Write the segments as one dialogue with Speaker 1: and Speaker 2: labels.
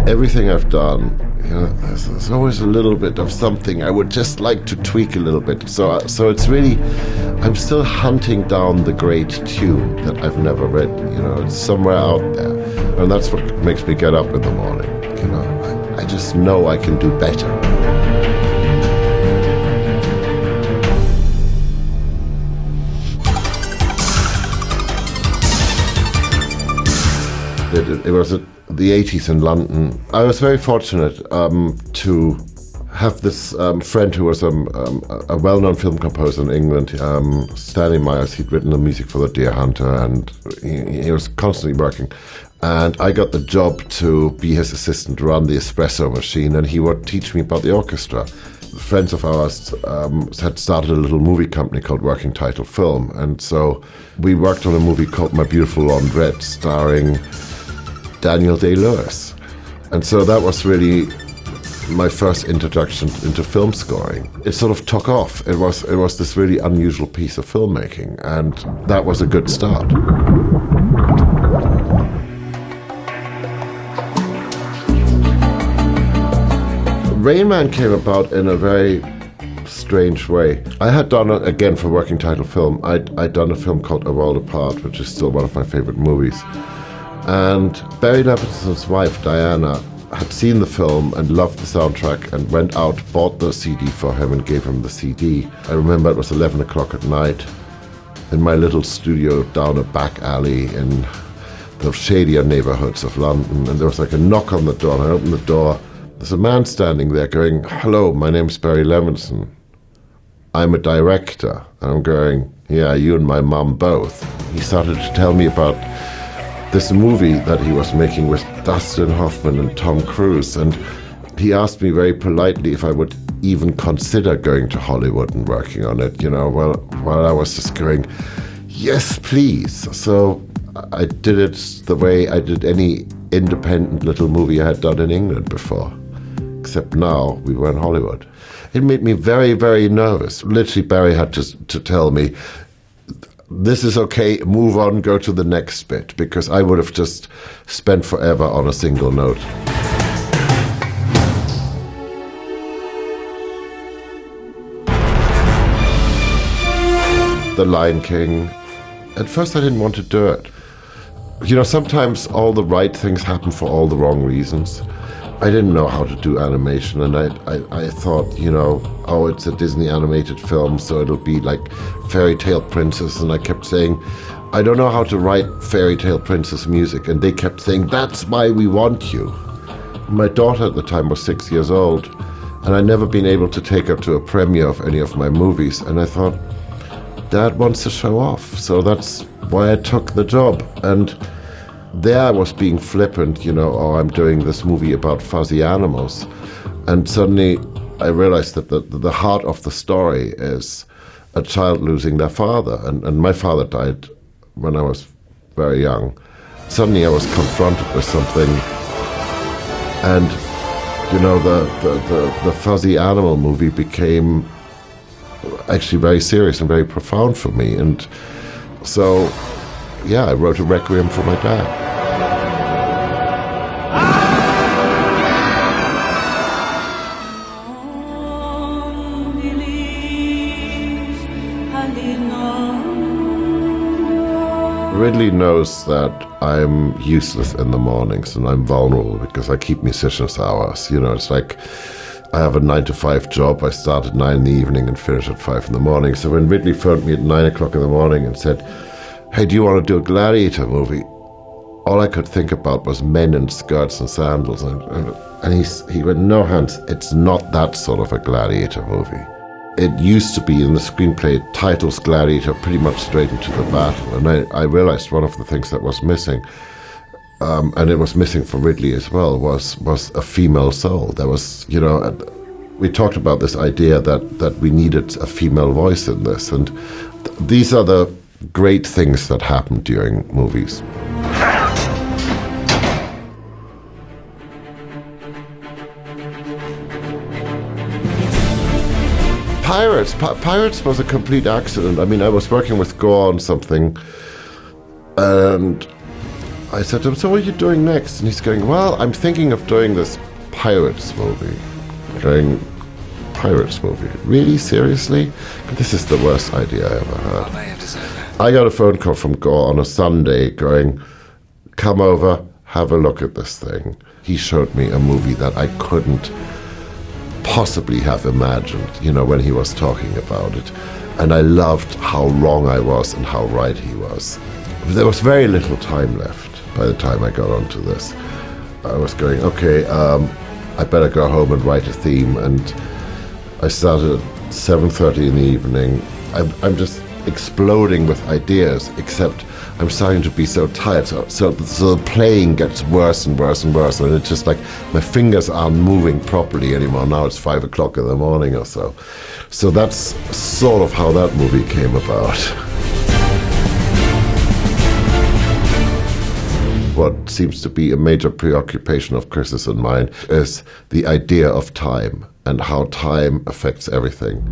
Speaker 1: everything I've done, there's always a little bit of something I would just like to tweak a little bit. So it's really, I'm still hunting down the great tune that I've never written. It's somewhere out there, and that's what makes me get up in the morning. I just know I can do better. It was the 80s in London. I was very fortunate to have this friend who was a well-known film composer in England, Stanley Myers. He'd written the music for The Deer Hunter, and he was constantly working. And I got the job to be his assistant, run the espresso machine, and he would teach me about the orchestra. Friends of ours had started a little movie company called Working Title Film, and so we worked on a movie called My Beautiful Laundrette, starring Daniel Day-Lewis. And so that was really my first introduction into film scoring. It sort of took off. It was this really unusual piece of filmmaking, and that was a good start. Rain Man came about in a very strange way. I had done it again for Working Title Film. I'd done a film called A World Apart, which is still one of my favorite movies. And Barry Levinson's wife, Diana, had seen the film and loved the soundtrack and went out, bought the CD for him and gave him the CD. I remember it was 11 o'clock at night in my little studio down a back alley in the shadier neighborhoods of London. And there was like a knock on the door, and I opened the door. There's a man standing there going, "Hello, my name's Barry Levinson. I'm a director." And I'm going, "Yeah, you and my mum both." He started to tell me about this movie that he was making with Dustin Hoffman and Tom Cruise, and he asked me very politely if I would even consider going to Hollywood and working on it, while I was just going, "Yes, please." So I did it the way I did any independent little movie I had done in England before, except now we were in Hollywood. It made me very, very nervous. Literally, Barry had to tell me, "This is okay, move on, go to the next bit," because I would have just spent forever on a single note. The Lion King. At first I didn't want to do it. Sometimes all the right things happen for all the wrong reasons. I didn't know how to do animation, and I thought, it's a Disney animated film, so it'll be like Fairy Tale Princess, and I kept saying, "I don't know how to write Fairy Tale Princess music," and they kept saying, "That's why we want you." My daughter at the time was 6 years old, and I'd never been able to take her to a premiere of any of my movies, and I thought, Dad wants to show off, so that's why I took the job. And there I was being flippant, I'm doing this movie about fuzzy animals. And suddenly I realized that the heart of the story is a child losing their father. And my father died when I was very young. Suddenly I was confronted with something, and, the fuzzy animal movie became actually very serious and very profound for me. And so, I wrote a requiem for my dad. Ridley knows that I'm useless in the mornings and I'm vulnerable because I keep musicians' hours. It's like I have a 9-to-5 job. I start at 9 in the evening and finish at 5 in the morning. So when Ridley phoned me at 9 o'clock in the morning and said, "Hey, do you want to do a Gladiator movie?" all I could think about was men in skirts and sandals. And he went, "No, Hans, it's not that sort of a Gladiator movie." It used to be in the screenplay, it titles Gladiator pretty much straight into the battle. And I realized one of the things that was missing, and it was missing for Ridley as well, was a female soul. There was, we talked about this idea that we needed a female voice in this. And these are the great things that happen during movies. Pirates was a complete accident. I mean, I was working with Gore on something, and I said to him, so what are you doing next? And he's going, well, I'm thinking of doing this Pirates movie. Going, Pirates movie? Really? Seriously? This is the worst idea I ever heard. I got a phone call from Gore on a Sunday going, come over, have a look at this thing. He showed me a movie that I couldn't possibly have imagined, when he was talking about it. And I loved how wrong I was and how right he was. There was very little time left by the time I got onto this. I was going, okay, I better go home and write a theme. And I started at 7:30 in the evening. I'm just exploding with ideas, except I'm starting to be so tired. So the playing gets worse and worse and worse. And it's just like my fingers aren't moving properly anymore. Now it's 5 o'clock in the morning or so. So that's sort of how that movie came about. What seems to be a major preoccupation of Chris's and mine is the idea of time and how time affects everything.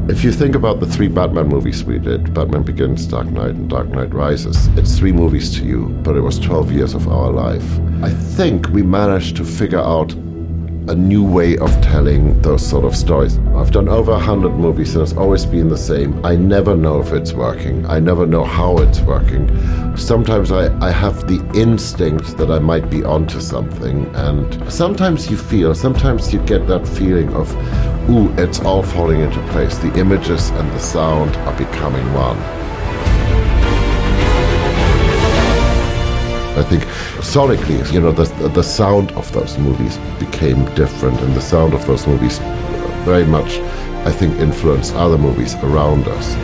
Speaker 1: If you think about the 3 Batman movies we did, Batman Begins, Dark Knight, and Dark Knight Rises, it's 3 movies to you, but it was 12 years of our life. I think we managed to figure out a new way of telling those sort of stories. I've done over 100 movies and it's always been the same. I never know if it's working. I never know how it's working. Sometimes I have the instinct that I might be onto something, and sometimes you get that feeling of, ooh, it's all falling into place. The images and the sound are becoming one. I think sonically, the sound of those movies became different, and the sound of those movies very much, I think, influenced other movies around us.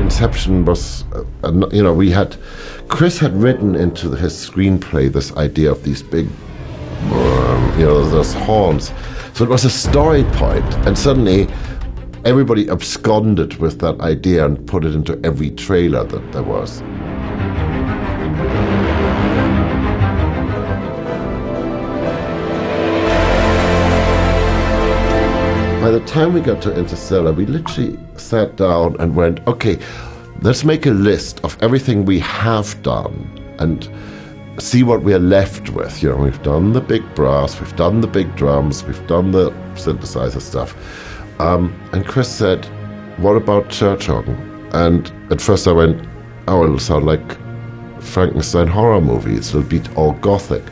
Speaker 1: Inception was, Chris had written into his screenplay this idea of these big, those horns. So it was a story point, and suddenly everybody absconded with that idea and put it into every trailer that there was. By the time we got to Interstellar, we literally sat down and went, okay, let's make a list of everything we have done and see what we're left with. We've done the big brass, we've done the big drums, we've done the synthesizer stuff. And Chris said, what about church organ? And at first I went, oh, it'll sound like Frankenstein horror movies. It'll be all gothic.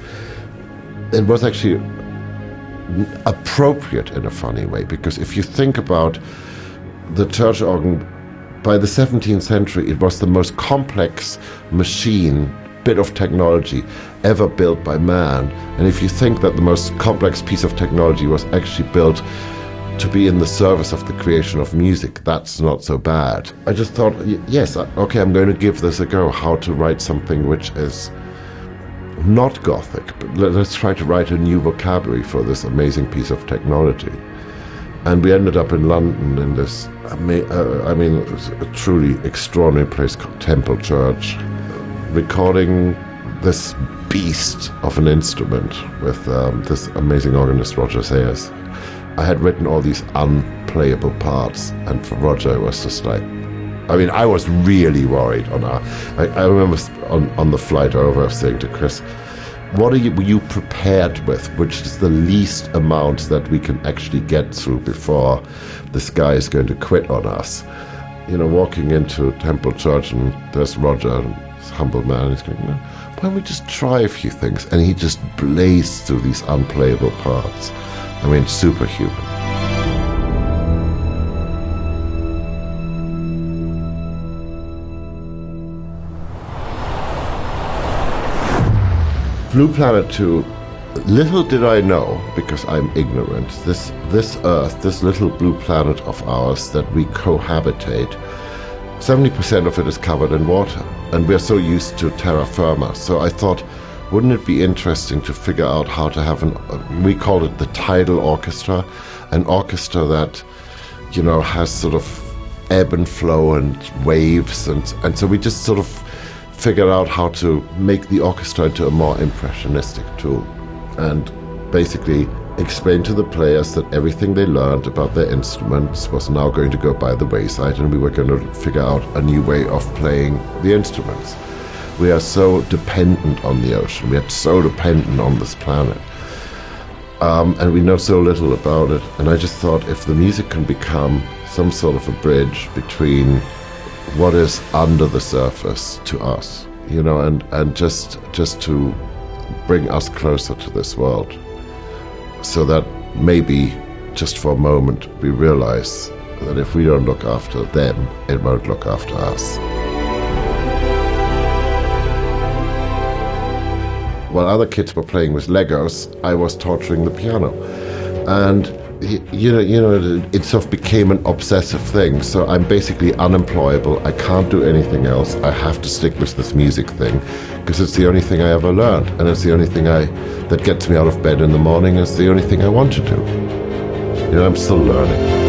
Speaker 1: It was actually appropriate in a funny way, because if you think about the church organ, by the 17th century, it was the most complex bit of technology ever built by man. And if you think that the most complex piece of technology was actually built to be in the service of the creation of music, that's not so bad. I just thought, yes, okay, I'm going to give this a go, how to write something which is not Gothic, but let's try to write a new vocabulary for this amazing piece of technology. And we ended up in London in this, it was a truly extraordinary place called Temple Church, recording this beast of an instrument with this amazing organist, Roger Sayers. I had written all these unplayable parts, and for Roger it was just like, I was really worried I remember on the flight over saying to Chris, what were you prepared with, which is the least amount that we can actually get through before this guy is going to quit on us? Walking into Temple Church and there's Roger, this humble man, he's going, why don't we just try a few things? And he just blazed through these unplayable parts. Superhuman. Blue Planet 2, little did I know, because I'm ignorant, this Earth, this little blue planet of ours that we cohabitate, 70% of it is covered in water, and we're so used to terra firma. So I thought, wouldn't it be interesting to figure out how to have we called it the Tidal Orchestra, an orchestra that, has sort of ebb and flow and waves, and so we just sort of figured out how to make the orchestra into a more impressionistic tool, and basically explain to the players that everything they learned about their instruments was now going to go by the wayside, and we were going to figure out a new way of playing the instruments. We are so dependent on the ocean. We are so dependent on this planet. And we know so little about it. And I just thought if the music can become some sort of a bridge between what is under the surface to us, you know, and just to bring us closer to this world, so that maybe just for a moment we realize that if we don't look after them, it won't look after us. While other kids were playing with Legos, I was torturing the piano. And you know, it sort of became an obsessive thing. So I'm basically unemployable. I can't do anything else. I have to stick with this music thing because it's the only thing I ever learned, and it's the only thing that gets me out of bed in the morning. It's the only thing I want to do. You know, I'm still learning.